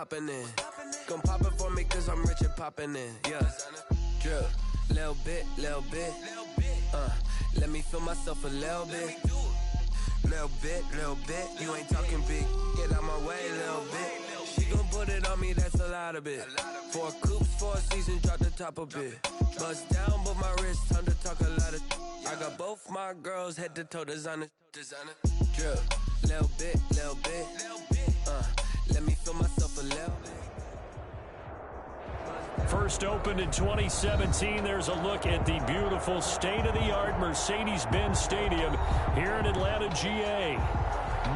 hopping in. Gon' pop it for me cause I'm rich and popping in. Yeah. Drip. Little bit. Let me feel myself a little bit. Little bit. You ain't talking big. Get out my way, little bit. She gon' put it on me, that's a lot of it. 4 coops, 4 seasons, drop the top a bit. Bust down, but my wrist, time to talk a lot of. I got both my girls head to toe designer. Drip. Little bit. Let me feel myself a little bit. First opened in 2017, there's a look at the beautiful state-of-the-art Mercedes-Benz Stadium here in Atlanta, GA.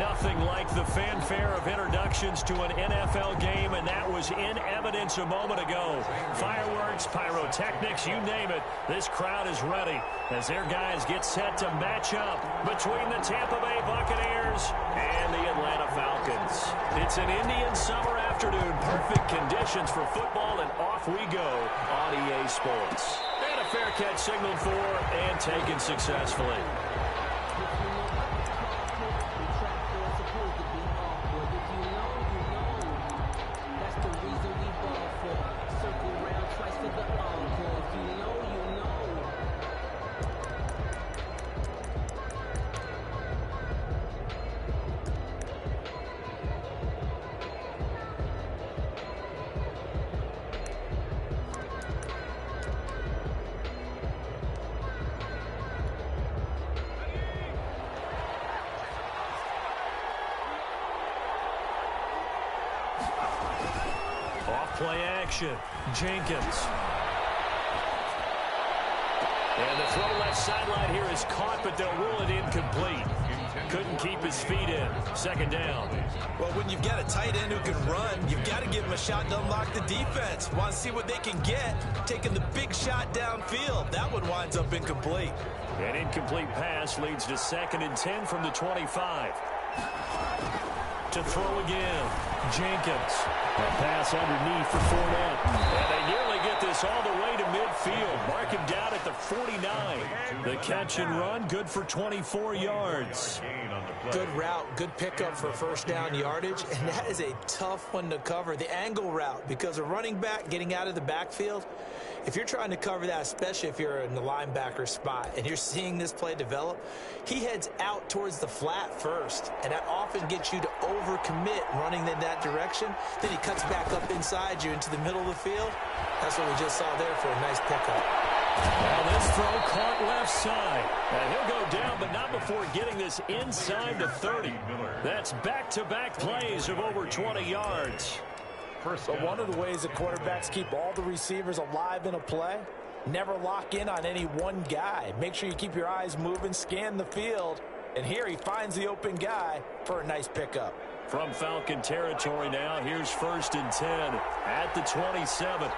Nothing like the fanfare of introductions to an NFL game, and that was in evidence a moment ago. Fireworks, pyrotechnics, you name it, this crowd is ready as their guys get set to match up between the Tampa Bay Buccaneers and the Atlanta Falcons. It's an Indian summer afternoon, perfect conditions for football, and off we go on EA Sports. And a fair catch signaled for and taken successfully. Play action. Jenkins. And the throw left sideline here is caught, but they'll rule it incomplete. Couldn't keep his feet in. Second down. Well, when you've got a tight end who can run, you've got to give him a shot to unlock the defense. Want to see what they can get. Taking the big shot downfield. That one winds up incomplete. An incomplete pass leads to 2nd and 10 from the 25. To throw again. Jenkins. A pass underneath for Fournette. And they nearly get this all the way to midfield. Mark him down at the 49. The catch and run, good for 24 yards. Good route, good pickup for first down yardage, and that is a tough one to cover. The angle route, because a running back getting out of the backfield, if you're trying to cover that, especially if you're in the linebacker spot and you're seeing this play develop, he heads out towards the flat first, and that often gets you to overcommit running in that direction. Then he cuts back up inside you into the middle of the field. That's what we just saw there for a nice pickup. Now this throw caught left side. And he'll go down, but not before getting this inside the 30. That's back-to-back plays of over 20 yards. But one of the ways that quarterbacks keep all the receivers alive in a play, never lock in on any one guy. Make sure you keep your eyes moving, scan the field. And here he finds the open guy for a nice pickup. From Falcon territory now, here's 1st and 10 at the 27.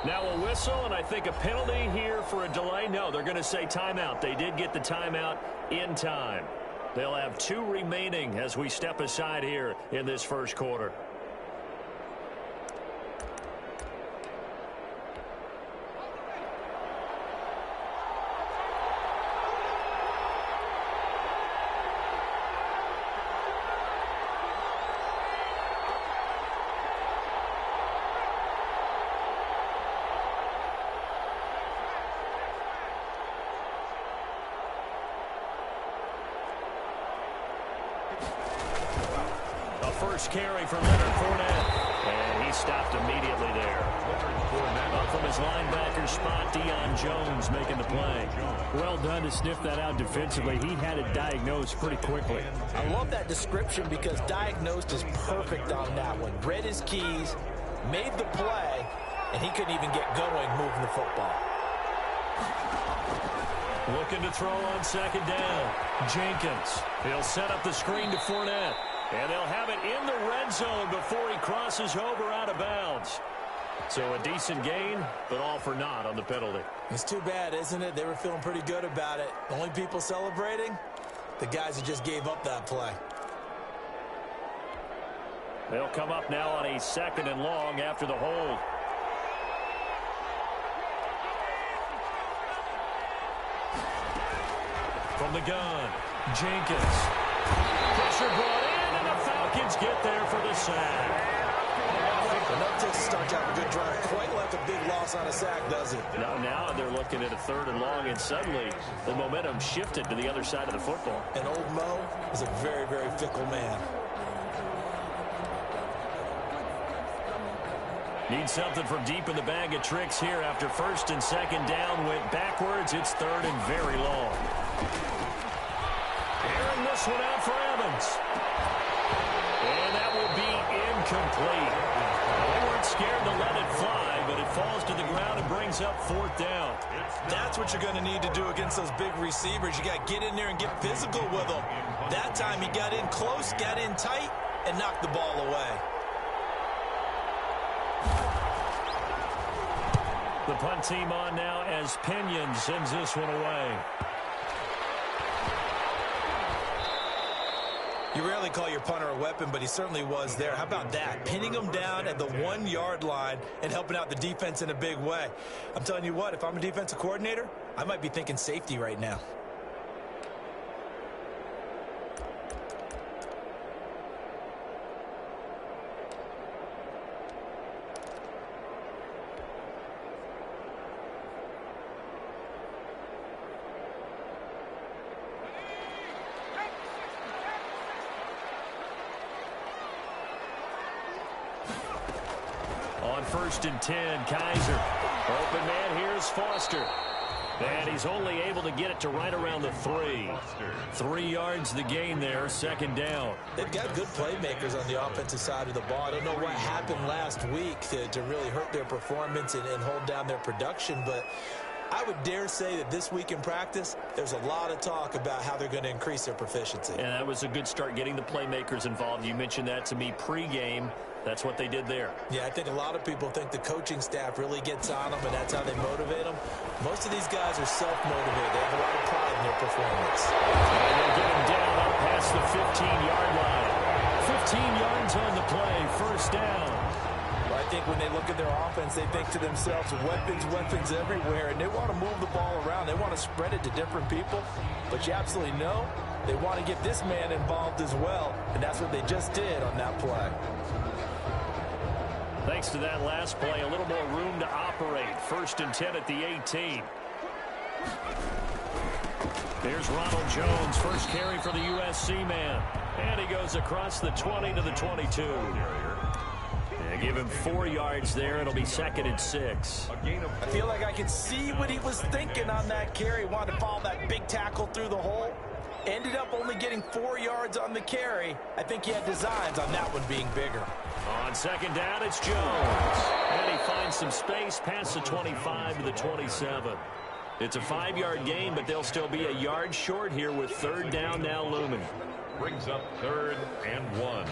Now a whistle, and I think a penalty here for a delay. No, they're going to say timeout. They did get the timeout in time. They'll have 2 remaining as we step aside here in this first quarter. First carry for Leonard Fournette. And he stopped immediately there. Up from his linebacker spot, Deion Jones making the play. Well done to sniff that out defensively. He had it diagnosed pretty quickly. I love that description because diagnosed is perfect on that one. Read his keys, made the play, and he couldn't even get going moving the football. Looking to throw on 2nd down. Jenkins. He'll set up the screen to Fournette. And they'll have it in the red zone before he crosses over out of bounds. So a decent gain, but all for naught on the penalty. It's too bad, isn't it? They were feeling pretty good about it. The only people celebrating, the guys who just gave up that play. They'll come up now on a 2nd and long after the hold. From the gun, Jenkins. Pressure brought in, and the Falcons get there for the sack. Enough to start out a good drive. Quite like a big loss on a sack, does it? Now they're looking at a 3rd and long, and suddenly the momentum shifted to the other side of the football. And old Mo is a very, very fickle man. Need something from deep in the bag of tricks here after 1st and 2nd down went backwards. It's 3rd and very long. Airing this one out for Evans. And that will be incomplete. They weren't scared to let it fly, but it falls to the ground and brings up 4th down. That's what you're going to need to do against those big receivers. You got to get in there and get physical with them. That time he got in close, got in tight, and knocked the ball away. The punt team on now as Pinion sends this one away. You rarely call your punter a weapon, but he certainly was there. How about that? Pinning him down at the 1-yard line and helping out the defense in a big way. I'm telling you what, if I'm a defensive coordinator, I might be thinking safety right now. On 1st and 10, Kaiser. Open man, here's Foster. And he's only able to get it to right around the 3. 3 yards the gain there, 2nd down. They've got good playmakers on the offensive side of the ball. I don't know what happened last week to really hurt their performance and hold down their production, but I would dare say that this week in practice, there's a lot of talk about how they're going to increase their proficiency. And that was a good start getting the playmakers involved. You mentioned that to me pregame. That's what they did there. Yeah, I think a lot of people think the coaching staff really gets on them, and that's how they motivate them. Most of these guys are self-motivated. They have a lot of pride in their performance. And they get him down up past the 15-yard line. 15 yards on the play, 1st down. I think when they look at their offense, they think to themselves, weapons everywhere, and they want to move the ball around. They want to spread it to different people, but you absolutely know they want to get this man involved as well, and that's what they just did on that play. Thanks to that last play, a little more room to operate. 1st and 10 at the 18. There's Ronald Jones, first carry for the USC man. And he goes across the 20 to the 22. And give him 4 yards there. It'll be 2nd and 6. I feel like I can see what he was thinking on that carry. Wanted to follow that big tackle through the hole. Ended up only getting 4 yards on the carry. I think he had designs on that one being bigger. On 2nd down, it's Jones. And he finds some space past the 25 to the 27. It's a 5-yard gain, but they'll still be a yard short here with 3rd down now looming. Brings up 3rd and 1.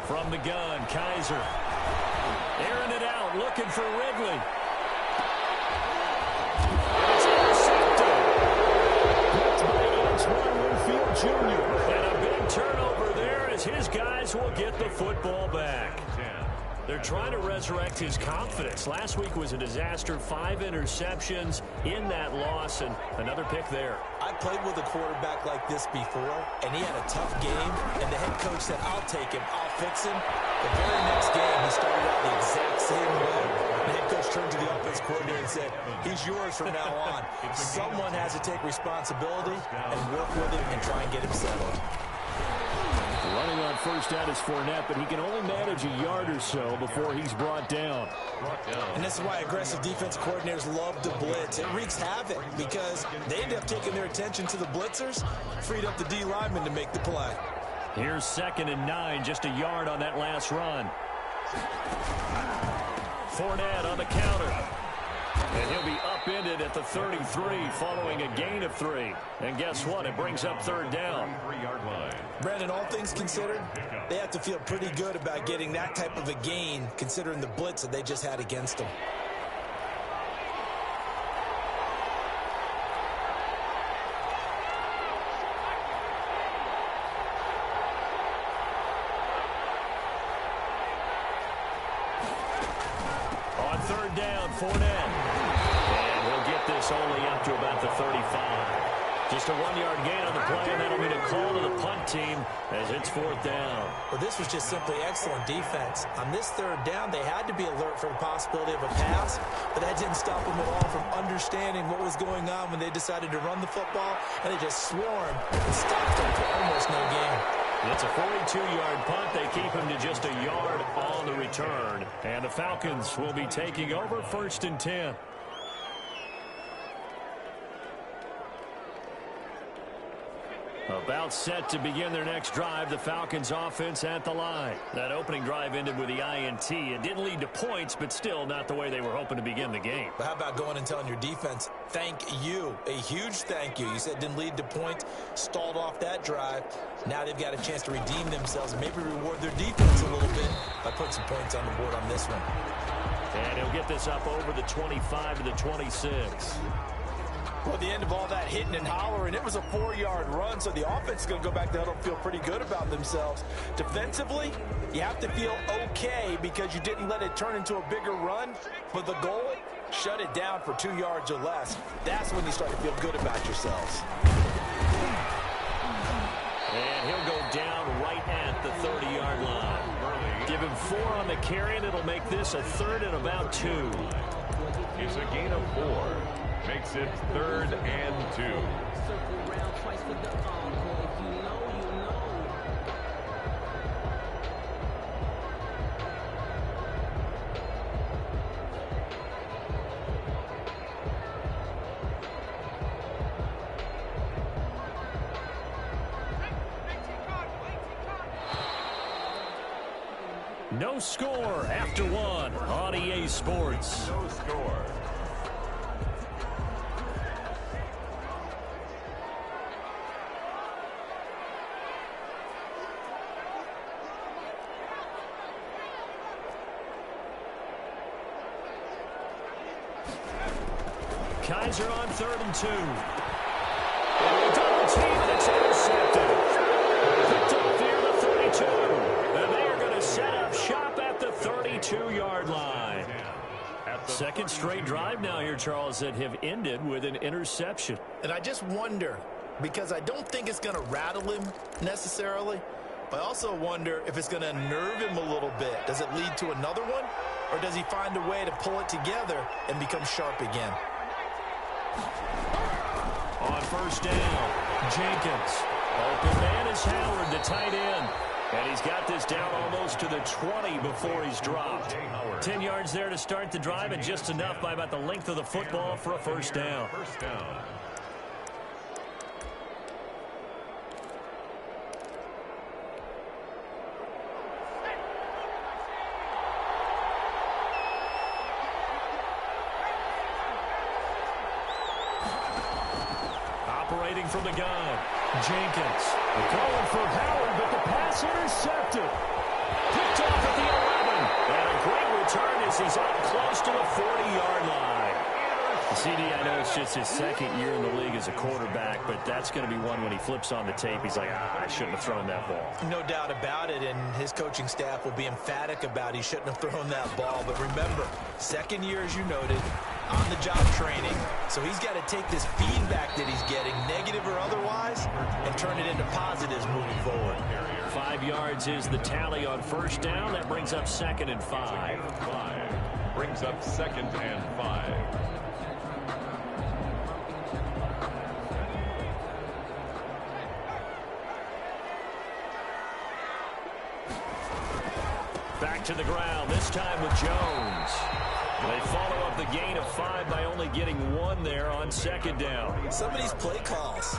From the gun, Kaiser. Airing it out, looking for Ridley. And it's intercepted. Picked by Antoine Winfield Jr. And a big turnover there as his guys will get the football back. They're trying to resurrect his confidence. Last week was a disaster. 5 interceptions in that loss, and another pick there. I played with a quarterback like this before, and he had a tough game, and the head coach said, I'll take him, I'll fix him. The very next game, he started out the exact same way. The head coach turned to the offense coordinator and said, he's yours from now on. Someone has to take responsibility and work with him and try and get him settled. Running on 1st down is Fournette, but he can only manage a yard or so before he's brought down. And this is why aggressive defense coordinators love to blitz. It wreaks havoc because they end up taking their attention to the blitzers, freed up the D lineman to make the play. Here's 2nd and 9, just a yard on that last run. Fournette on the counter. And he'll be up upended at the 33 following a gain of 3. And guess what? It brings up third down. 3-yard line. Brandon, all things considered, they have to feel pretty good about getting that type of a gain considering the blitz that they just had against them. On third down, Fournette. And he'll get this only up to about the 35. Just a 1-yard gain on the play, and that'll be a call to the punt team as it's fourth down. Well, this was just simply excellent defense. On this third down, they had to be alert for the possibility of a pass, but that didn't stop them at all from understanding what was going on when they decided to run the football, and they just swarmed and stopped them for almost no gain. It's a 42-yard punt. They keep him to just a yard on the return. And the Falcons will be taking over 1st and 10. About set to begin their next drive, the Falcons offense at the line. That opening drive ended with the INT. It didn't lead to points, but still not the way they were hoping to begin the game. But how about going and telling your defense, thank you, a huge thank you. You said it didn't lead to points, stalled off that drive. Now they've got a chance to redeem themselves, maybe reward their defense a little bit by putting some points on the board on this one. And he'll get this up over the 25 to the 26. Well, at the end of all that hitting and hollering, it was a 4-yard run, so the offense is going to go back to huddle and feel pretty good about themselves. Defensively, you have to feel okay because you didn't let it turn into a bigger run, but the goal, shut it down for 2 yards or less. That's when you start to feel good about yourselves. And he'll go down right at the 30-yard line. Give him 4 on the carry, and it'll make this a 3rd and about 2. It's a gain of 4. Makes it 3rd and 2. No score after 1 on EA Sports. No score. Kaiser on 3rd and 2. Double team, and it's intercepted. Picked up near the 32. And they are going to set up shop at the 32-yard line. Second straight drive now here, Charles, that have ended with an interception. And I just wonder, because I don't think it's going to rattle him necessarily, but I also wonder if it's going to unnerve him a little bit. Does it lead to another one, or does he find a way to pull it together and become sharp again? On first down, Jenkins. Open man is Howard, the tight end. And he's got this down almost to the 20 before he's dropped. 10 yards there to start the drive, and just enough by about the length of the football for a first down. First down. Operating from the gun, Jenkins. Going for Howard, but the pass intercepted. Picked off at the 11. And a great return as he's up close to the 40-yard line. CD, I know it's just his second year in the league as a quarterback, but that's going to be one when he flips on the tape. He's like, I shouldn't have thrown that ball. No doubt about it, and his coaching staff will be emphatic about he shouldn't have thrown that ball. But remember, second year, as you noted, on-the-job training. So he's got to take this feedback that he's getting, negative or otherwise, and turn it into positives moving forward. 5 yards is the tally on first down. That brings up 2nd and 5. Brings up 2nd and 5. Back to the ground, this time with Jones. They follow up the gain of 5 by only getting 1 there on 2nd down. Some of these play calls,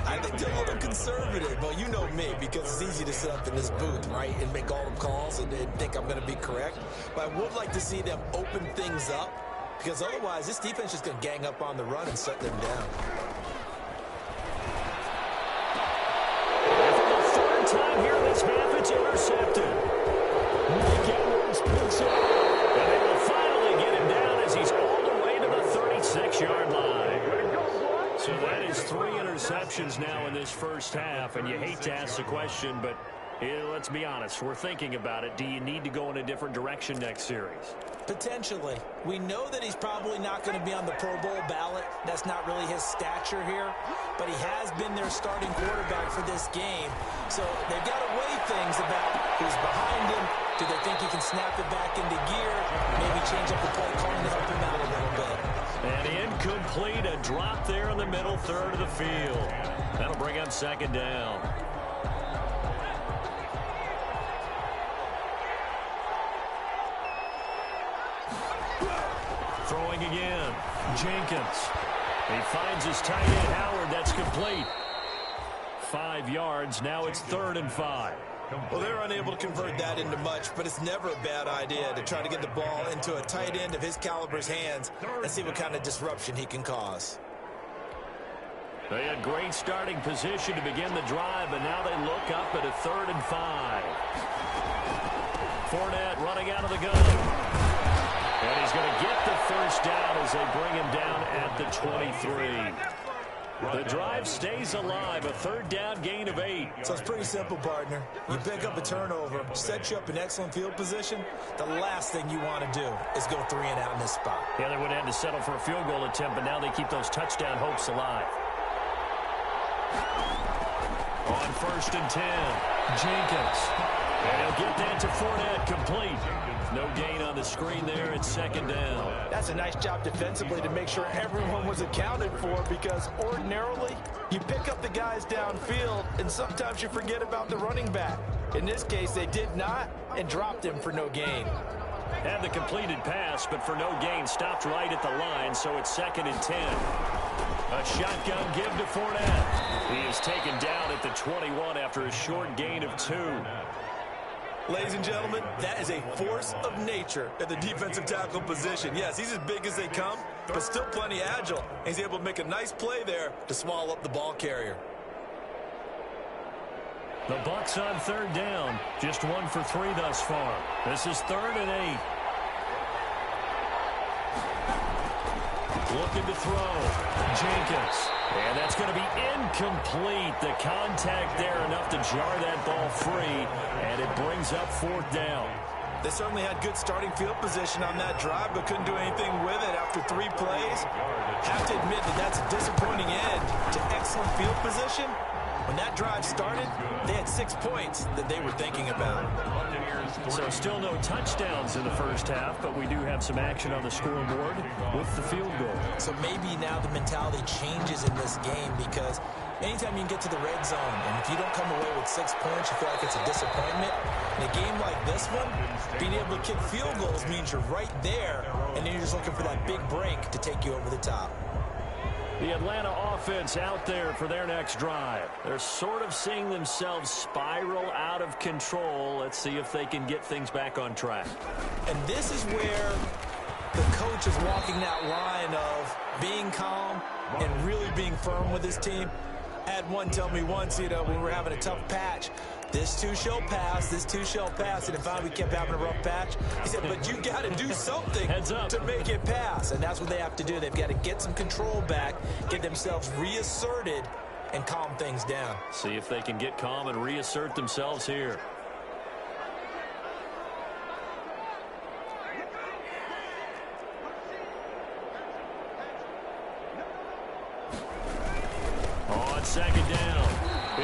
I think they're a little conservative. But you know me, because it's easy to sit up in this booth, right, and make all the calls and think I'm going to be correct. But I would like to see them open things up because otherwise this defense is going to gang up on the run and shut them down. For the third time here this half, it's intercepted. Mike Edwards picks it up, and they will finally get him down as he's all the way to the 36-yard line. So that is 3 interceptions now in this first half, and you hate to ask the question, but let's be honest, we're thinking about it. Do you need to go in a different direction next series? Potentially. We know that he's probably not going to be on the Pro Bowl ballot. That's not really his stature here, but he has been their starting quarterback for this game. So they've got to weigh things about who's behind him. Do they think he can snap it back into gear? Maybe change up the play calling to help him out a little bit. And incomplete, a drop there in the middle third of the field. That'll bring up second down. Throwing again. Jenkins. He finds his tight end, Howard. That's complete. 5 yards. Now it's 3rd and 5. Well, they're unable to convert that into much, but it's never a bad idea to try to get the ball into a tight end of his caliber's hands and see what kind of disruption he can cause. They had great starting position to begin the drive, but now they look up at a 3rd and 5. Fournette running out of the gun. And he's going to get the first down as they bring him down at the 23. The drive stays alive, a 3rd down gain of 8. So it's pretty simple, partner. You pick up a turnover, set you up in excellent field position. The last thing you want to do is go 3 and out in this spot. Yeah, they would have had to settle for a field goal attempt, but now they keep those touchdown hopes alive. On 1st and 10, Jenkins. And he'll get that to Fournette, complete. No gain on the screen there. It's 2nd down. That's a nice job defensively to make sure everyone was accounted for, because ordinarily you pick up the guys downfield and sometimes you forget about the running back. In this case, they did not and dropped him for no gain. Had the completed pass, but for no gain, stopped right at the line, so it's 2nd and 10. A shotgun give to Fournette. He is taken down at the 21 after a short gain of 2. Ladies and gentlemen, that is a force of nature at the defensive tackle position. Yes, he's as big as they come, but still plenty agile. He's able to make a nice play there to swallow up the ball carrier. The Bucs on 3rd down. Just 1 for 3 thus far. This is 3rd and 8. Looking to throw. Jenkins. And that's going to be incomplete. The contact there enough to jar that ball free. And it brings up 4th down. They certainly had good starting field position on that drive, but couldn't do anything with it after 3 plays. Have to admit that that's a disappointing end to excellent field position. When that drive started, they had 6 points that they were thinking about. So still no touchdowns in the first half, but we do have some action on the scoreboard with the field goal. So maybe now the mentality changes in this game, because anytime you can get to the red zone, and if you don't come away with 6 points, you feel like it's a disappointment. In a game like this one, being able to kick field goals means you're right there, and then you're just looking for that big break to take you over the top. The Atlanta offense out there for their next drive. They're sort of seeing themselves spiral out of control. Let's see if they can get things back on track. And this is where the coach is walking that line of being calm and really being firm with his team. I had one tell me once, when we were having a tough patch, this too shall pass, this too shall pass. And if we kept having a rough patch, he said, but you got to do something to make it pass. And that's what they have to do. They've got to get some control back, get themselves reasserted, and calm things down. See if they can get calm and reassert themselves here. On 2nd down,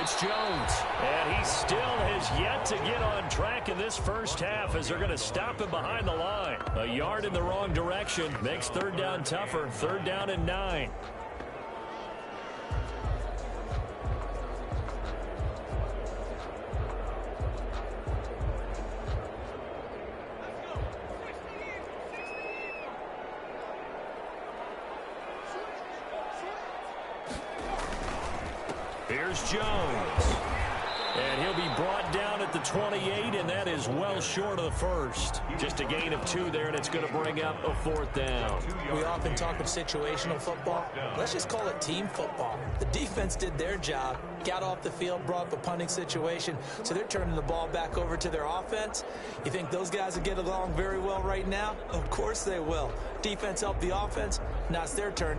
it's Jones, and he still has yet to get on track in this first half as they're going to stop him behind the line. A yard in the wrong direction makes 3rd down tougher. 3rd down and 9. Here's Jones. And he'll be brought down at the 28, and that is well short of the first. Just a gain of 2 there, and it's going to bring up a 4th down. We often talk of situational football. Let's just call it team football. The defense did their job, got off the field, brought up a punting situation, so they're turning the ball back over to their offense. You think those guys will get along very well right now? Of course they will. Defense helped the offense. Now it's their turn.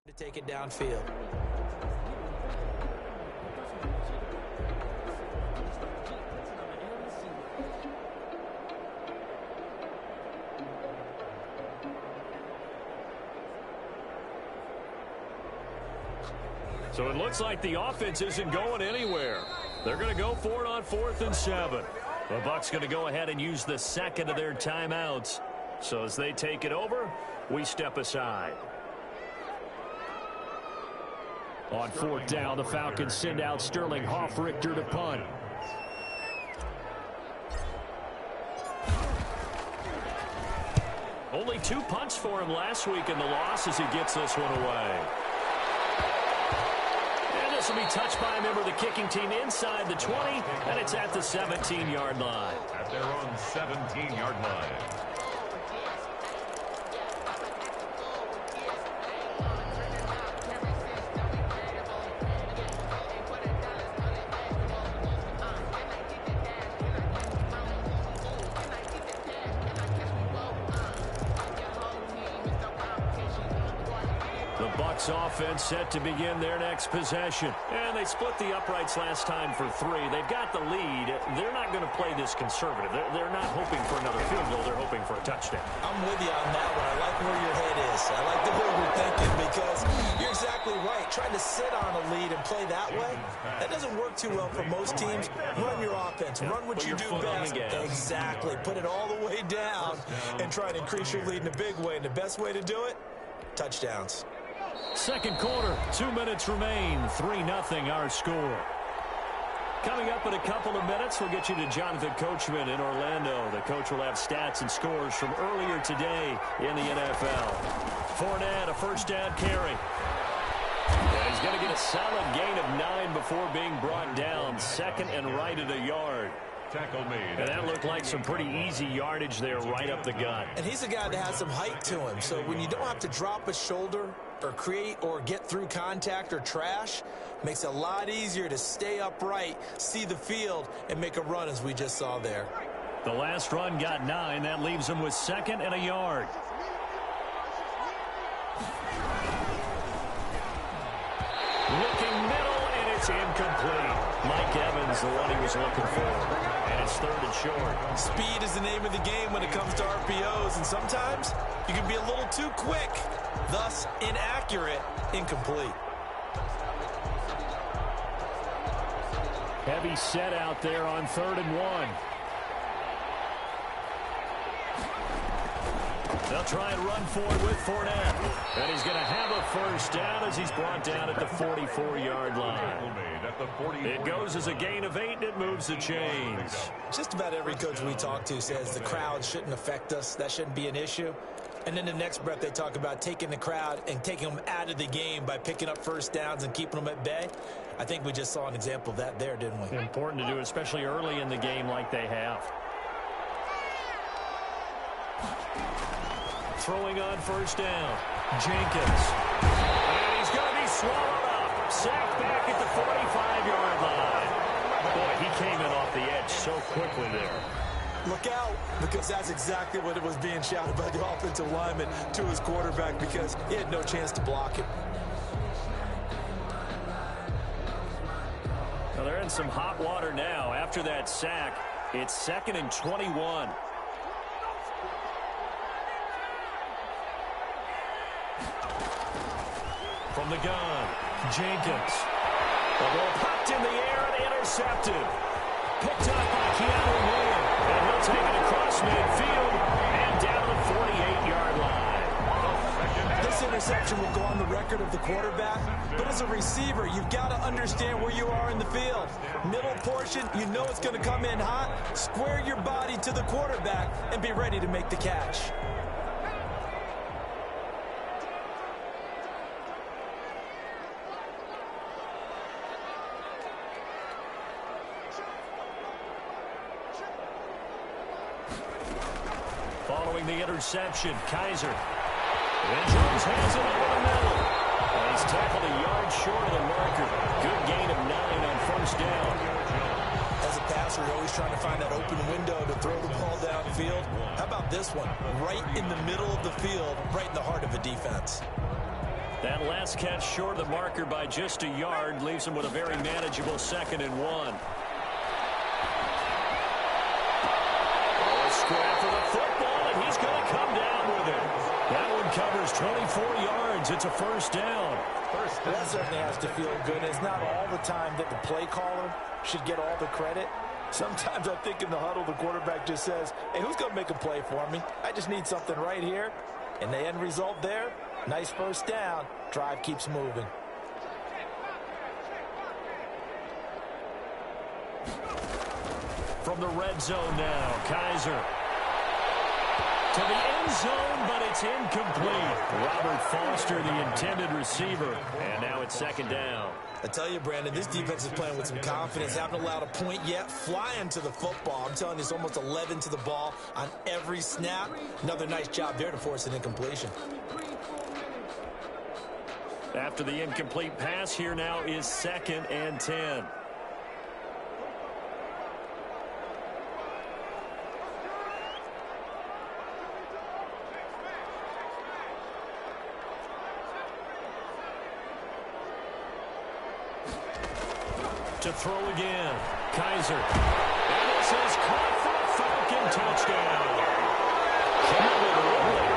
To take it downfield. So it looks like the offense isn't going anywhere. They're going to go for it on 4th and 7. The Bucs going to go ahead and use the second of their timeouts. So as they take it over, we step aside. On 4th down, the Falcons send out Sterling Hoffrichter to punt. Only 2 punts for him last week in the loss as he gets this one away. And this will be touched by a member of the kicking team inside the 20, and it's at the 17-yard line. At their own 17-yard line. Offense set to begin their next possession. And they split the uprights last time for 3. They've got the lead. They're not going to play this conservative. They're not hoping for another field goal. They're hoping for a touchdown. I'm with you on that one. I like where your head is. I like the way you're thinking because you're exactly right. Trying to sit on a lead and play that way, that doesn't work too well for most teams. Run your offense. Run what you do best. Exactly. Put it all the way down and try to increase your lead in a big way. And the best way to do it, touchdowns. Second quarter, 2 minutes remain, 3-0 our score. Coming up in a couple of minutes, we'll get you to Jonathan Coachman in Orlando. The coach will have stats and scores from earlier today in the NFL. Fournette, a first down carry. And he's going to get a solid gain of 9 before being brought down. Second and right at a yard. Tackle made. And that looked like some pretty easy yardage there right up the gut. And he's a guy that has some height to him. So when you don't have to drop a shoulder or create or get through contact or trash, makes it a lot easier to stay upright, see the field, and make a run as we just saw there. The last run got 9. That leaves him with 2nd and a yard. Looking middle, and it's incomplete. Mike Evans, the one he was looking for. And it's 3rd and short. Speed is the name of the game when it comes to RPOs, and sometimes you can be a little too quick, thus inaccurate, incomplete. Heavy set out there on 3rd and 1. They'll try and run for it with Fournette. And he's going to have a first down as he's brought down at the 44-yard line. It goes as a gain of 8, and it moves the chains. Just about every coach we talk to says the crowd shouldn't affect us. That shouldn't be an issue. And then the next breath they talk about taking the crowd and taking them out of the game by picking up first downs and keeping them at bay. I think we just saw an example of that there, didn't we? Important to do, especially early in the game like they have. throwing on first down. Jenkins. And he's going to be swallowed up. Sacked back at the 45-yard line. Boy, he came in off the edge so quickly there. Look out, because that's exactly what it was being shouted by the offensive lineman to his quarterback, because he had no chance to block it. Well, they're in some hot water now. After that sack, it's 2nd and 21. From the gun, Jenkins. The ball popped in the air and intercepted. Picked up by Keanu Williams. And he'll take it across midfield and down the 48-yard line. This interception will go on the record of the quarterback, but as a receiver, you've got to understand where you are in the field. Middle portion, you know it's going to come in hot. Square your body to the quarterback and be ready to make the catch. Following the interception, Kaiser. And Jones has it over the middle. And he's tackled a yard short of the marker. Good gain of 9 on first down. As a passer, you're always trying to find that open window to throw the ball downfield. How about this one? Right in the middle of the field, right in the heart of a defense. That last catch short of the marker by just a yard leaves him with a very manageable 2nd and 1. Scrap for the football, and he's going to come down with it. That one covers 24 yards. It's a first down. That certainly has to feel good. It's not all the time that the play caller should get all the credit. Sometimes I think in the huddle, the quarterback just says, hey, who's going to make a play for me? I just need something right here. And the end result there, nice first down. Drive keeps moving. From the red zone now, Kaiser. To the end zone, but it's incomplete. Robert Foster, the intended receiver. And now it's 2nd down. I tell you, Brandon, this defense is playing with some confidence. Haven't allowed a point yet. Flying to the football. I'm telling you, it's almost 11 to the ball on every snap. Another nice job there to force an incompletion. After the incomplete pass, here now is 2nd and 10. To throw again, Kaiser. And this is caught for a Falcon touchdown. Calvin Ridley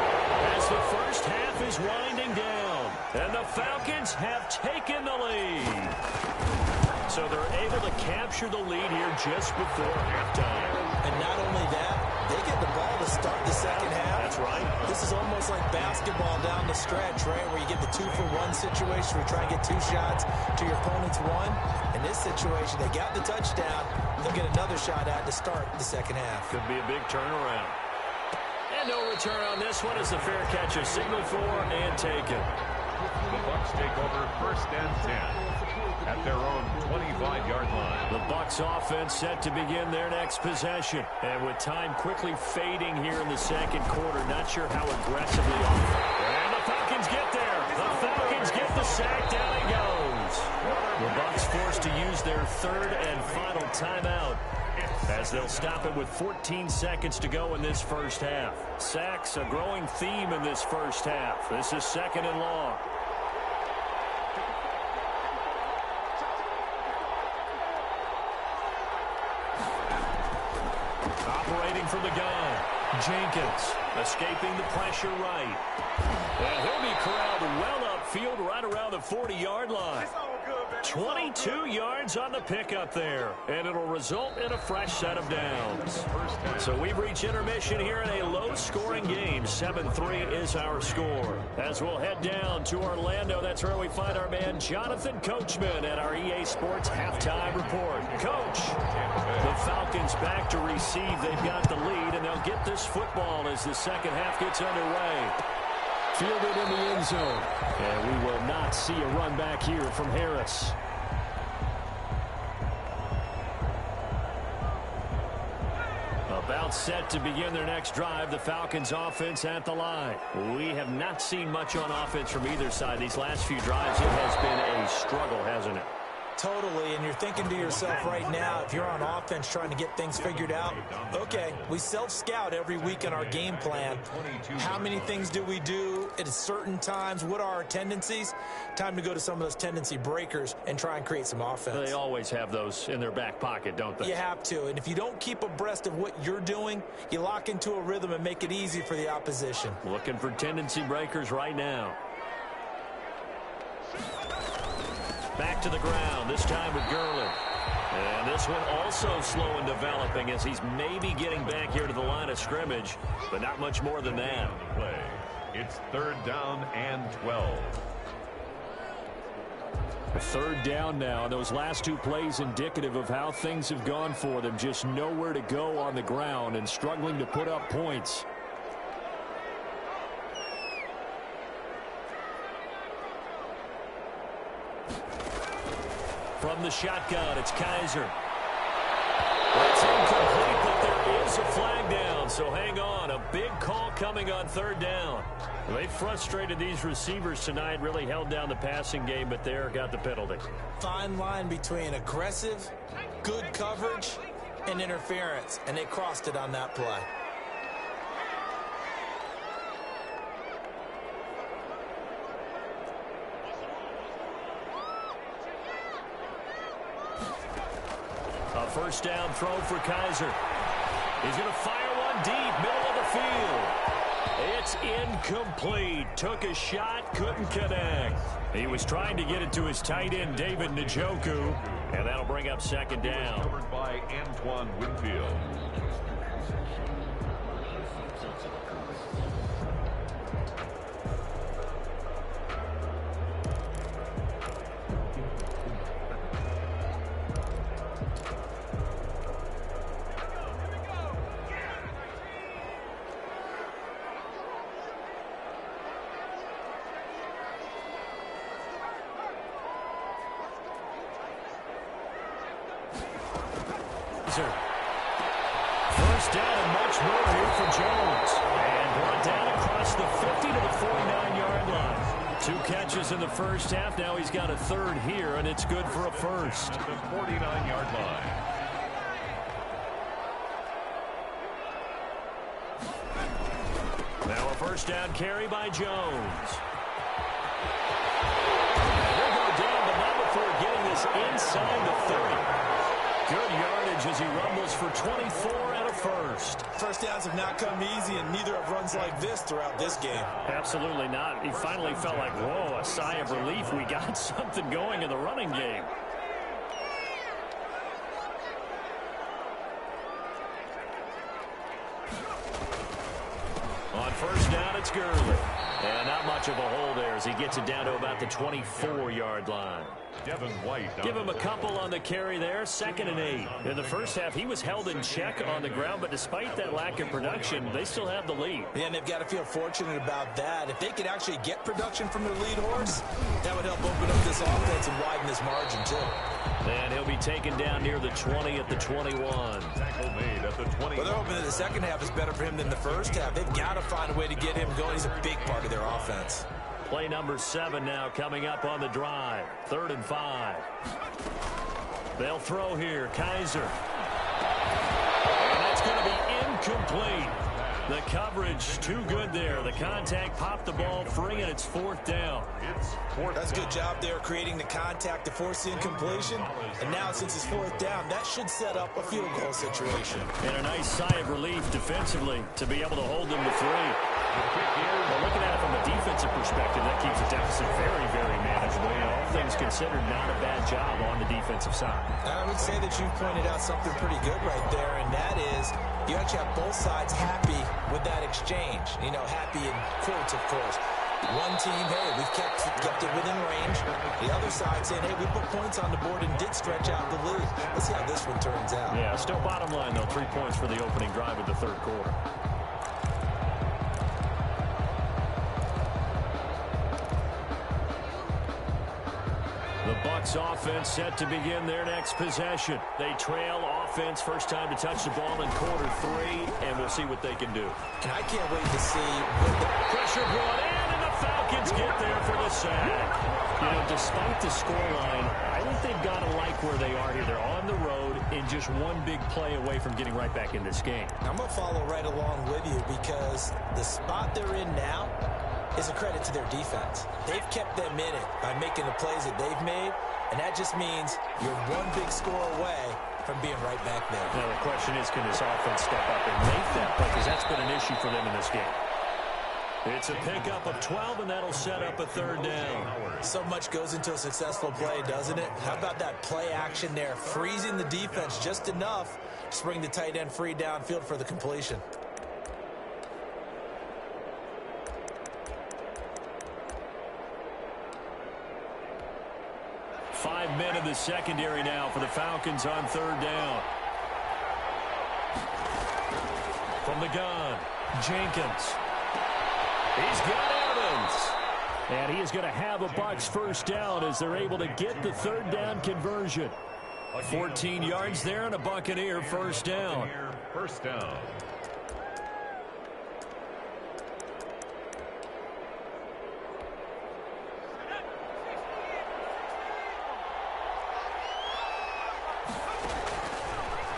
as the first half is winding down. And the Falcons have taken the lead. So they're able to capture the lead here just before halftime. And not only that, they get the ball to start the second half. That's right. This is almost like basketball down the stretch, right, where you get the 2-for-1 situation where you try and get 2 shots to your opponent's 1. In this situation, they got the touchdown. They'll get another shot at to start the second half. Could be a big turnaround. And no return on this one as the fair catch is signaled for and taken. The Bucs take over 1st and 10 at their own 25-yard line. The Bucs offense set to begin their next possession. And with time quickly fading here in the second quarter, not sure how aggressively. And the Falcons get there. The Falcons get the sack. Down he goes. The Bucs forced to use their 3rd and final timeout as they'll stop it with 14 seconds to go in this first half. Sacks, a growing theme in this first half. This is 2nd and long. Operating from the gun, Jenkins escaping the pressure right. And he'll be corralled well upfield right around the 40-yard line. 22 yards on the pickup there, and it'll result in a fresh set of downs. So we've reached intermission here in a low-scoring game. 7-3 is our score. As we'll head down to Orlando, that's where we find our man Jonathan Coachman at our EA Sports Halftime Report. Coach, the Falcons back to receive. They've got the lead, and they'll get this football as the second half gets underway. Fielded in the end zone. And we will not see a run back here from Harris. About Timeout set to begin their next drive. The Falcons offense at the line. We have not seen much on offense from either side. These last few drives, it has been a struggle, hasn't it? Totally, and you're thinking to yourself right now, if you're on offense trying to get things figured out, okay, we self-scout every week in our game plan. How many things do we do at certain times? What are our tendencies? Time to go to some of those tendency breakers and try and create some offense. They always have those in their back pocket, don't they? You have to, and if you don't keep abreast of what you're doing, you lock into a rhythm and make it easy for the opposition. Looking for tendency breakers right now. Back to the ground, this time with Gurley. And this one also slow in developing as he's maybe getting back here to the line of scrimmage, but not much more than that. Play. It's 3rd down and 12. Third down now. Those last 2 plays indicative of how things have gone for them. Just nowhere to go on the ground and struggling to put up points. From the shotgun, it's Kaiser. That's incomplete, but there is a flag down, so hang on. A big call coming on 3rd down. They frustrated these receivers tonight, really held down the passing game, but there got the penalty. Fine line between aggressive, good coverage, and interference, and they crossed it on that play. A first down throw for Kaiser. He's going to fire one deep, middle of the field. It's incomplete. Took a shot, couldn't connect. He was trying to get it to his tight end, David Njoku, and that'll bring up 2nd down. Covered by Antoine Winfield. First down and much more here for Jones. And brought down across the 50 to the 49-yard line. 2 catches in the first half. Now he's got a 3rd here, and it's good for a first. The 49-yard line. Now a first down carry by Jones. He'll go down, but not before getting this inside the 30. Good yardage as he rumbles for 24 and a first. First downs have not come easy, and neither have runs like this throughout this game. Absolutely not. He finally felt like, whoa, a sigh of relief. We got something going in the running game. On first down, it's Gurley. And not much of a hole there as he gets it down to about the 24-yard line. Devin White. Give him a couple on the carry there, 2nd and 8. In the first half, he was held in check on the ground, but despite that lack of production, they still have the lead. Yeah, and they've got to feel fortunate about that. If they could actually get production from their lead horse, that would help open up this offense and widen this margin, too. And he'll be taken down near the 20 at the 21. Tackle made at the 20. Well, they're hoping that the second half is better for him than the first half. They've got to find a way to get him going. He's a big part of their offense. Play number 7 now coming up on the drive. 3rd and 5. They'll throw here. Kaiser. And that's going to be incomplete. The coverage too good there. The contact popped the ball free, and it's 4th down. That's a good job there creating the contact to force the incompletion. And now since it's 4th down, that should set up a field goal situation. And a nice sigh of relief defensively to be able to hold them to 3. Well, looking at it from a defensive perspective, that keeps the deficit very, very manageable. All things considered, not a bad job on the defensive side. I would say that you've pointed out something pretty good right there, and that is you actually have both sides happy with that exchange. You know, happy in quotes, of course. One team, hey, we've kept it within range. The other side saying, hey, we put points on the board and did stretch out the lead. Let's see how this one turns out. Yeah, still bottom line, though, 3 points for the opening drive of the 3rd quarter. The Bucs Bucs offense set to begin their next possession. They trail offense, first time to touch the ball in quarter 3, and we'll see what they can do. And I can't wait to see what the pressure brought in, and the Falcons get there for the sack. You know, despite the scoreline, I think they've got to like where they are here. They're on the road and just one big play away from getting right back in this game. I'm going to follow right along with you because the spot they're in now is a credit to their defense. They've kept them in it by making the plays that they've made, and that just means you're one big score away from being right back there. Now the question is, can this offense step up and make that play? Because that's been an issue for them in this game. It's a pickup of 12, and that'll set up a third down. So much goes into a successful play, doesn't it? How about that play action there, freezing the defense just enough to bring the tight end free downfield for the completion. Five men in the secondary now for the Falcons on third down. From the gun, Jenkins. He's got Evans. And he is going to have a Bucs first down as they're able to get the third down conversion. 14 yards there and a Buccaneer first down. First down.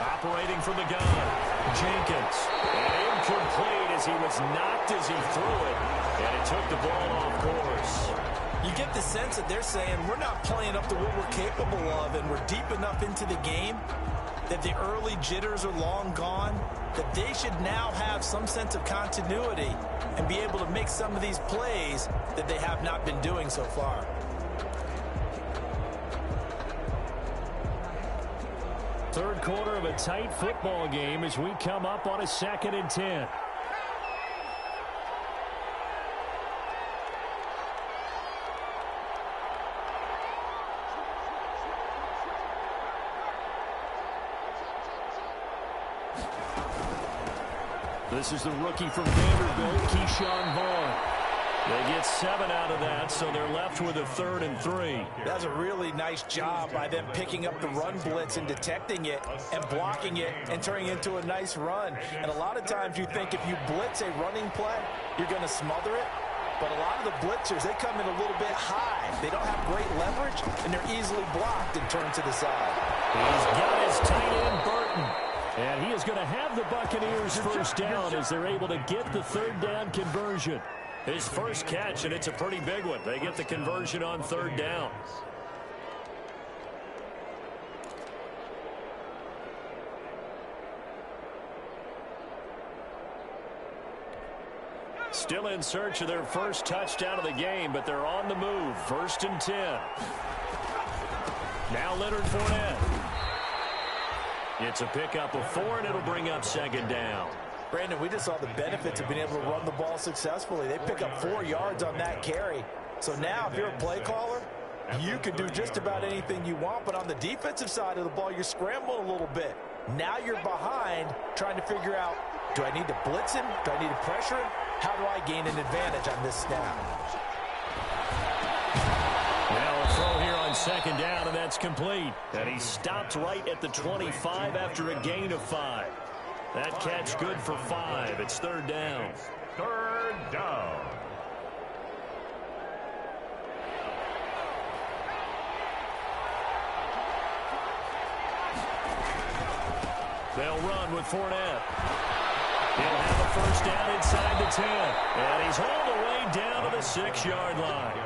Operating from the gun, Jenkins. And incomplete as he was knocked as he threw it. And it took the ball off course. You get the sense that they're saying we're not playing up to what we're capable of, and we're deep enough into the game that the early jitters are long gone, that they should now have some sense of continuity and be able to make some of these plays that they have not been doing so far. Third quarter of a tight football game as we come up on a 2nd and 10. This is the rookie from Vanderbilt, Keyshawn Vaughn. They get 7 out of that, so they're left with a 3rd and 3. That's a really nice job by them picking up the run blitz and detecting it and blocking it and turning it into a nice run. And a lot of times you think if you blitz a running play, you're going to smother it. But a lot of the blitzers, they come in a little bit high. They don't have great leverage, and they're easily blocked and turned to the side. He's got his tight end, Burton. And he is going to have the Buccaneers first down as they're able to get the third down conversion. His first catch, and it's a pretty big one. They get the conversion on third down. Still in search of their first touchdown of the game, but they're on the move. 1st and 10. Now Leonard Fournette. It's a pickup of 4, and it'll bring up 2nd down. Brandon, we just saw the benefits of being able to run the ball successfully. They pick up 4 yards on that carry. So now if you're a play caller, you can do just about anything you want. But on the defensive side of the ball, you're scrambling a little bit. Now you're behind trying to figure out, do I need to blitz him? Do I need to pressure him? How do I gain an advantage on this snap? Now a throw here on 2nd down, and that's complete. And he stopped right at the 25 after a gain of 5. That catch good for 5. It's 3rd down. 3rd down. They'll run with Fournette. He'll have a first down inside the 10. And he's hauled away down to the 6-yard line.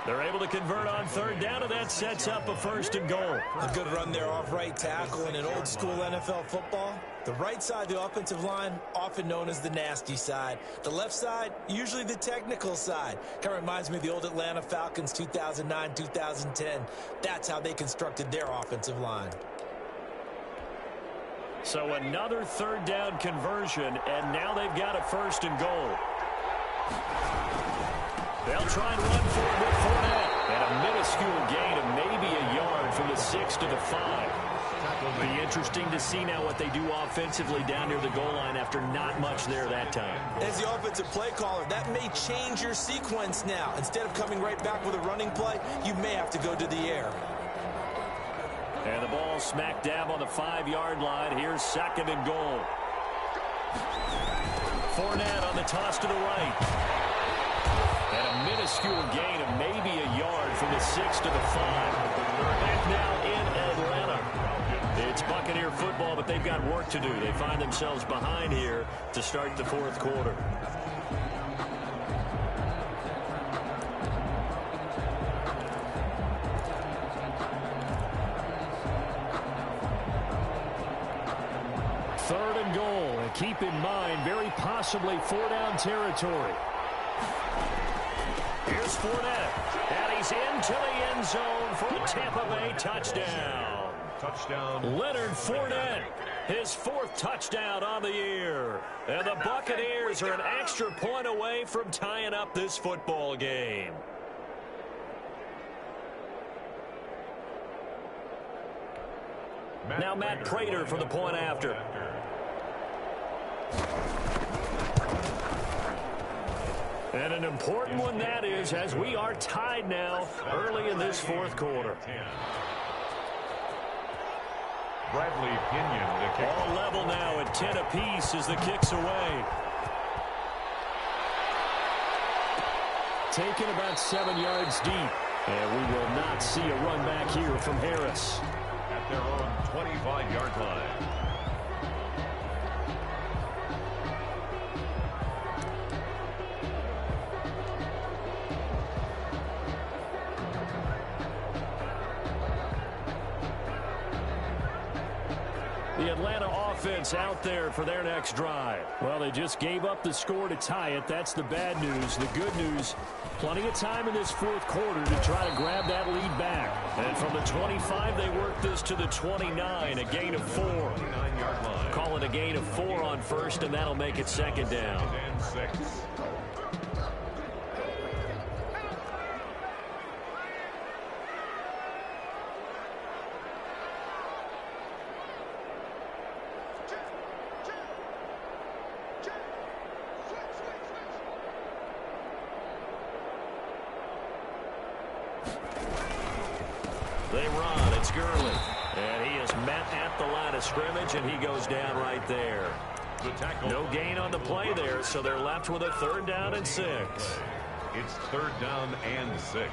They're able to convert on 3rd down, and that sets up a 1st and goal. A good run there off right tackle in an old school NFL football. The right side of the offensive line, often known as the nasty side. The left side, usually the technical side. Kind of reminds me of the old Atlanta Falcons 2009, 2010. That's how they constructed their offensive line. So another 3rd down conversion, and now they've got a 1st and goal. They'll try and run for it with Fournette. And a minuscule gain of maybe a yard from the 6 to the 5. Be interesting to see now what they do offensively down near the goal line after not much there that time. As the offensive play caller, that may change your sequence now. Instead of coming right back with a running play, you may have to go to the air. And the ball smack dab on the 5-yard line. Here's 2nd and goal. Fournette on the toss to the right. And a minuscule gain of maybe a yard from the 6 to the 5. Back now in Atlanta. It's Buccaneer football, but they've got work to do. They find themselves behind here to start the 4th quarter. Third and goal, and keep in mind, very possibly 4-down territory. Here's Fournette, and he's into the end zone for a Tampa Bay touchdown. Leonard Fournette, his 4th touchdown on the year. And the Buccaneers are an extra point away from tying up this football game. Now Matt Prater for the point after. And an important one that is, as we are tied now early in this 4th quarter. Bradley Pinion, the kick. All level now at 10 apiece as the kick's away. Taken about 7 yards deep. And we will not see a run back here from Harris. At their own 25-yard line. The Atlanta offense out there for their next drive. Well, they just gave up the score to tie it. That's the bad news. The good news, plenty of time in this 4th quarter to try to grab that lead back. And from the 25, they work this to the 29, a gain of 4. Call it a gain of 4 on 1st, and that'll make it 2nd down. And 6. They run. It's Gurley. And he is met at the line of scrimmage, and he goes down right there. No gain on the play there, so they're left with a 3rd down and 6. It's 3rd down and 6.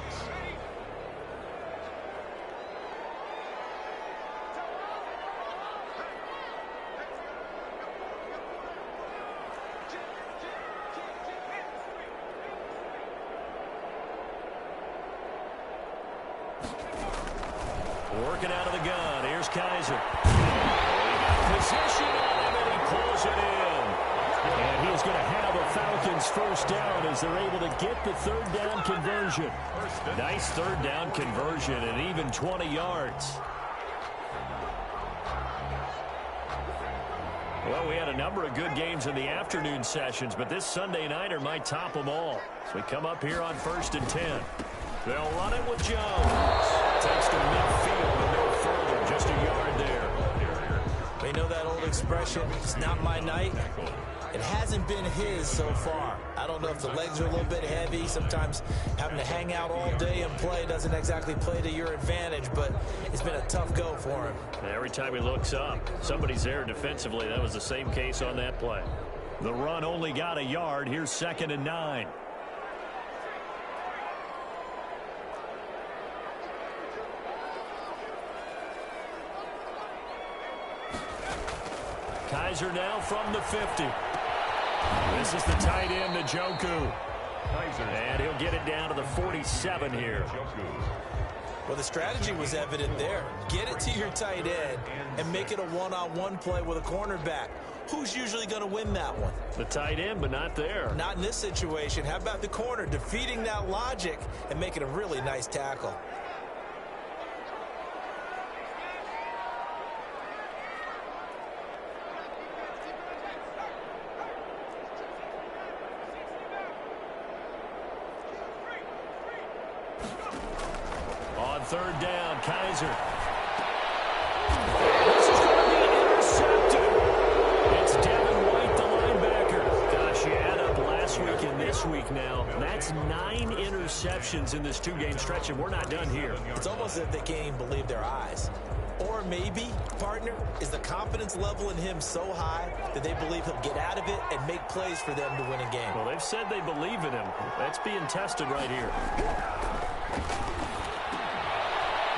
Working out of the gun. Here's Kaiser. He got position on him, and he pulls it in. And he is going to have a Falcons 1st down as they're able to get the 3rd down conversion. Nice 3rd down conversion and even 20 yards. Well, we had a number of good games in the afternoon sessions, but this Sunday nighter might top them all. So we come up here on 1st and 10. They'll run it with Jones. Takes to midfield and no further, just a yard there. They know that old expression, it's not my night. It hasn't been his so far. I don't know if the legs are a little bit heavy. Sometimes having to hang out all day and play doesn't exactly play to your advantage, but it's been a tough go for him. Every time he looks up, somebody's there defensively. That was the same case on that play. The run only got a yard. Here's 2nd and 9. Kaiser now from the 50. This is the tight end, Njoku. And he'll get it down to the 47 here. Well, the strategy was evident there. Get it to your tight end and make it a one-on-one play with a cornerback. Who's usually going to win that one? The tight end, but not there. Not in this situation. How about the corner defeating that logic and making a really nice tackle? On 3rd down, Kaiser. This is going to be intercepted. It's Devin White, the linebacker. Gosh, you add up last week and this week now. That's 9 interceptions in this 2-game stretch, and we're not done here. It's almost as if they can't even believe their eyes. Or maybe, partner, is the confidence level in him so high that they believe he'll get out of it and make plays for them to win a game. Well, they've said they believe in him. That's being tested right here.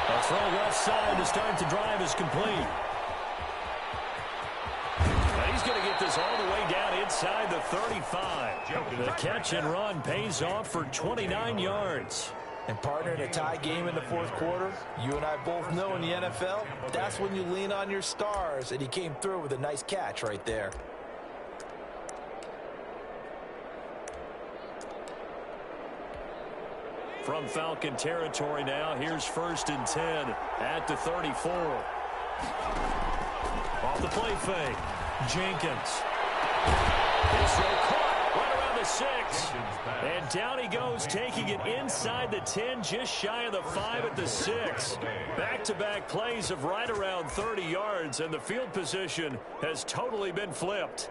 A throw left side to start the drive is complete. And he's going to get this all the way down inside the 35. The catch and run pays off for 29 yards. And partner, in a tie game in the fourth quarter, you and I both know in the NFL, that's when you lean on your stars, and he came through with a nice catch right there. From Falcon territory now, here's 1st and 10 at the 34. Off the play fake, Jenkins. His throw caught right around the 6. And down he goes, taking it inside the 10, just shy of the 5 at the 6. Back-to-back plays of right around 30 yards, and the field position has totally been flipped.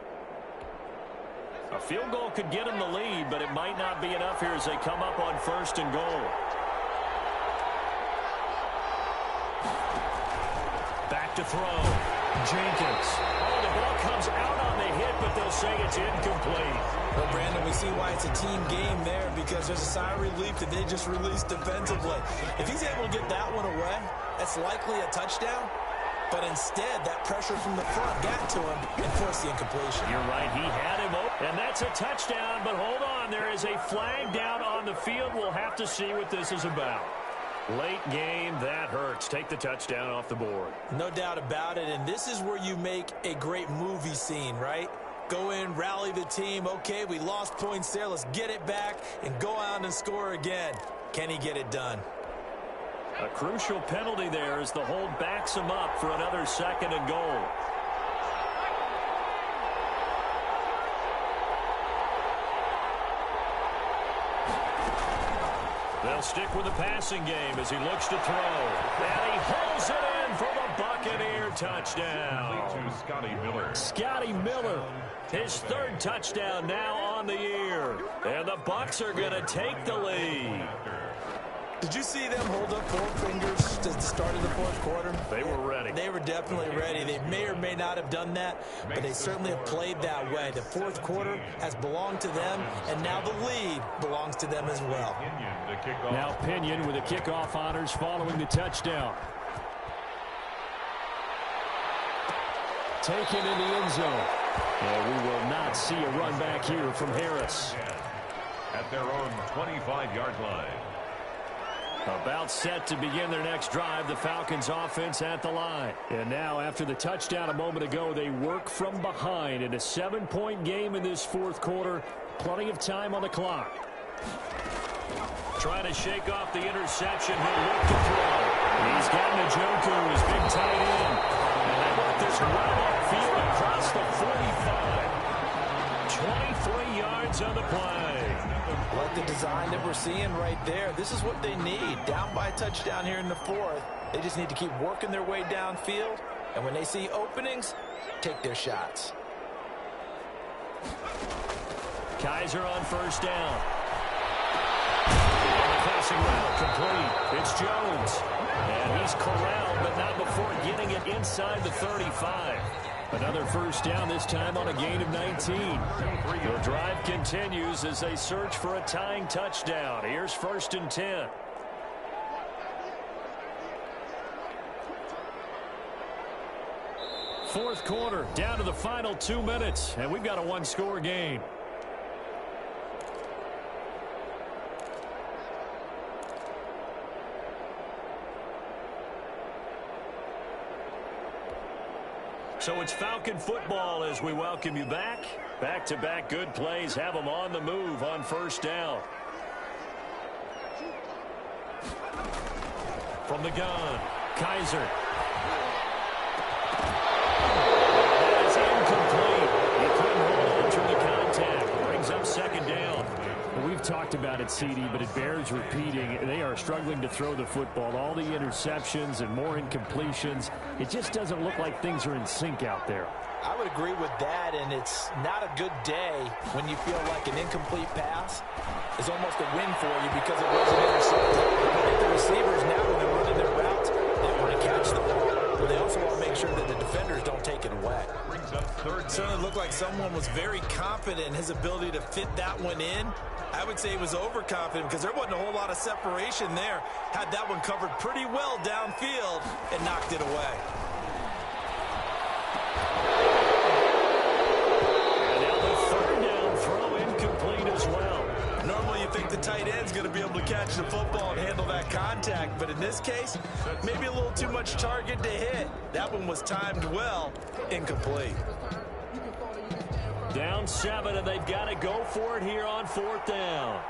A field goal could get him the lead, but it might not be enough here as they come up on 1st and goal. Back to throw. Jenkins. Oh, the ball comes out on the hit, but they'll say it's incomplete. Well, Brandon, we see why it's a team game there, because there's a sigh of relief that they just released defensively. If he's able to get that one away, that's likely a touchdown. But instead, that pressure from the front got to him and forced the incompletion. You're right. He had him open. And that's a touchdown. But hold on. There is a flag down on the field. We'll have to see what this is about. Late game, that hurts. Take the touchdown off the board. No doubt about it. And this is where you make a great movie scene, right? Go in, rally the team. Okay, we lost points there. Let's get it back and go out and score again. Can he get it done? A crucial penalty there as the hold backs him up for another 2nd and goal. They'll stick with the passing game as he looks to throw. And he holds it in for the Buccaneer touchdown. To Scotty Miller. Scotty Miller, his 3rd touchdown now on the year. And the Bucs are going to take the lead. Did you see them hold up 4 fingers to the start of the fourth quarter? They were ready. They were definitely ready. They may or may not have done that, but they certainly have played that way. The fourth quarter has belonged to them, and now the lead belongs to them as well. Now Pinion with the kickoff honors following the touchdown. Taken in the end zone. And we will not see a run back here from Harris. At their own 25-yard line. About set to begin their next drive, the Falcons offense at the line. And now, after the touchdown a moment ago, they work from behind in a 7-point game in this fourth quarter. Plenty of time on the clock. Trying to shake off the interception. He'll look to throw. He's got Njoku, his big tight end. And they want this right off field across the 45. 23 yards on the play. Like the design that we're seeing right there. This is what they need. Down by a touchdown here in the fourth. They just need to keep working their way downfield. And when they see openings, take their shots. Kaiser on 1st down. And the passing route complete. It's Jones. And he's corralled, but not before getting it inside the 35. Another 1st down, this time on a gain of 19. The drive continues as they search for a tying touchdown. Here's 1st and 10. Fourth quarter, down to the final 2 minutes, and we've got a 1-score game. So it's Falcon football as we welcome you back. Back-to-back good plays have them on the move on 1st down. From the gun, Kaiser. That is incomplete. He couldn't hold on through the contact. Brings up 2nd down. We've talked about it, CD, but it bears repeating. They are struggling to throw the football. All the interceptions and more incompletions. It just doesn't look like things are in sync out there. I would agree with that, and it's not a good day when you feel like an incomplete pass is almost a win for you because it wasn't intercepted. I think the receivers now, when they're running their routes, they want to catch the ball. but they also want to make sure that the defenders don't take it away. Brings up third It certainly looked like someone was very confident in his ability to fit that one in. I would say he was overconfident because there wasn't a whole lot of separation there. Had that one covered pretty well downfield and knocked it away. And now the third down throw incomplete as well. Normally you think the tight end's going to be able to catch the football and handle that contact, but in this case, maybe a little too much target to hit. That one was timed well, incomplete. Down 7, and they've got to go for it here on 4th down.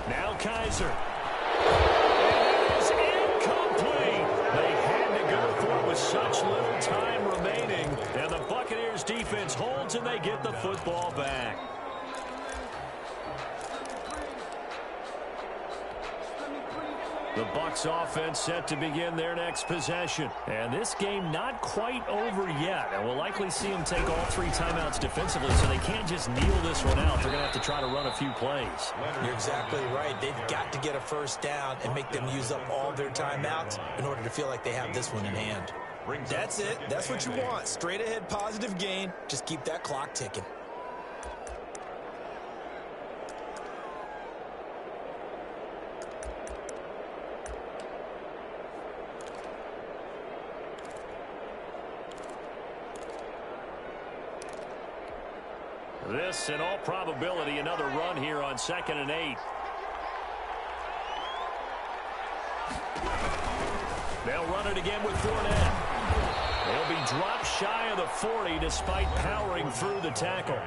Now Kaiser. And it is incomplete. They had to go for it with such little time remaining. And the Buccaneers defense holds and they get the football back. The Bucs offense set to begin their next possession. And this game not quite over yet. And we'll likely see them take all 3 timeouts defensively, so they can't just kneel this one out. They're going to have to try to run a few plays. You're exactly right. They've got to get a first down and make them use up all their timeouts in order to feel like they have this one in hand. That's it. That's what you want. Straight ahead positive gain. Just keep that clock ticking. This, in all probability, another run here on 2nd and 8. They'll run it again with Fournette. They'll be dropped shy of the 40 despite powering through the tackle.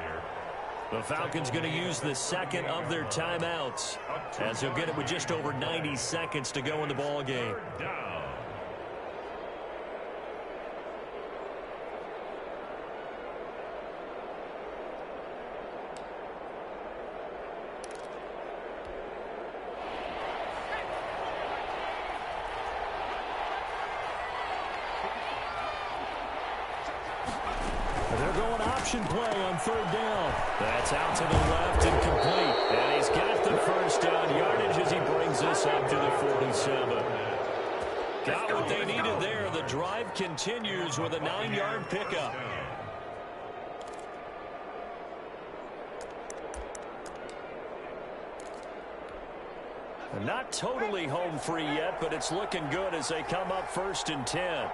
The Falcons going to use the 2nd of their timeouts, as they'll get it with just over 90 seconds to go in the ball game. They're going option play on 3rd down. That's out to the left and complete. And he's got the first down yardage as he brings this up to the 47. Got what they needed there. The drive continues with a 9-yard pickup. Not totally home free yet, but it's looking good as they come up 1st and 10.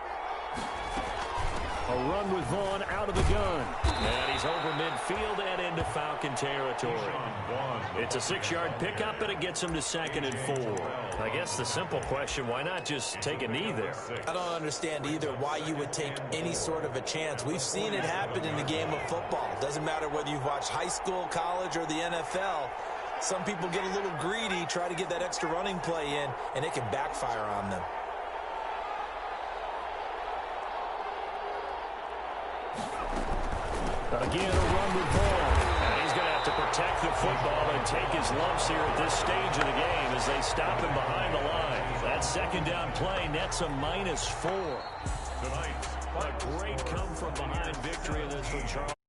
A run with Vaughn out of the gun. And he's over midfield and into Falcon territory. It's a 6-yard pickup, and it gets him to 2nd and 4. I guess the simple question, why not just take a knee there? I don't understand either why you would take any sort of a chance. We've seen it happen in the game of football. Doesn't matter whether you've watched high school, college, or the NFL. Some people get a little greedy, try to get that extra running play in, and it can backfire on them. Again, a run with Vaughn. And he's going to have to protect the football and take his lumps here at this stage of the game as they stop him behind the line. That 2nd down play nets a -4. Tonight, a great come-from-behind victory in this one, Charles.